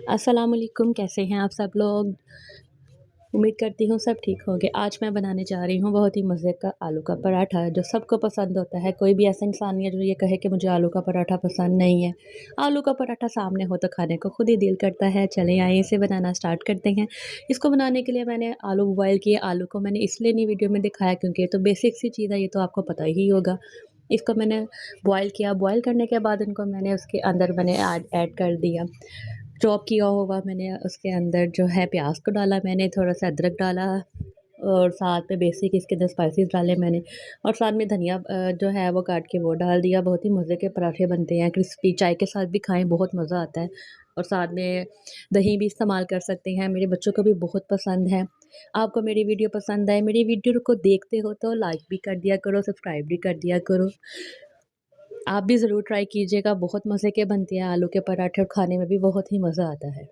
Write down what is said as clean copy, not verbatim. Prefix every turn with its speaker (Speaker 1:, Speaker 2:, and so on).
Speaker 1: अस्सलाम वालेकुम, कैसे हैं आप सब लोग? उम्मीद करती हूँ सब ठीक होंगे। आज मैं बनाने जा रही हूँ बहुत ही मज़े का आलू का पराठा जो सबको पसंद होता है। कोई भी ऐसा इंसान नहीं है जो ये कहे कि मुझे आलू का पराठा पसंद नहीं है। आलू का पराठा सामने हो तो खाने को खुद ही दिल करता है। चलें आइए इसे बनाना स्टार्ट करते हैं। इसको बनाने के लिए मैंने आलू बॉयल किए। आलू को मैंने इसलिए नहीं वीडियो में दिखाया क्योंकि ये तो बेसिक सी चीज़ है, ये तो आपको पता ही होगा। इसको मैंने बॉयल किया, बॉयल करने के बाद इनको मैंने उसके अंदर मैंने ऐड ऐड कर दिया। चॉप किया हुआ मैंने उसके अंदर जो है प्याज को डाला, मैंने थोड़ा-सा अदरक डाला और साथ में बेसिक इसके अंदर स्पाइसेस डाले मैंने और साथ में धनिया जो है वो काट के वो डाल दिया। बहुत ही मज़े के पराठे बनते हैं, क्रिस्पी चाय के साथ भी खाएँ बहुत मज़ा आता है और साथ में दही भी इस्तेमाल कर सकते हैं। मेरे बच्चों को भी बहुत पसंद है। आपको मेरी वीडियो पसंद आए, मेरी वीडियो को देखते हो तो लाइक भी कर दिया करो, सब्सक्राइब भी कर दिया करो। आप भी ज़रूर ट्राई कीजिएगा, बहुत मज़े के बनते हैं आलू के पराठे और खाने में भी बहुत ही मज़ा आता है।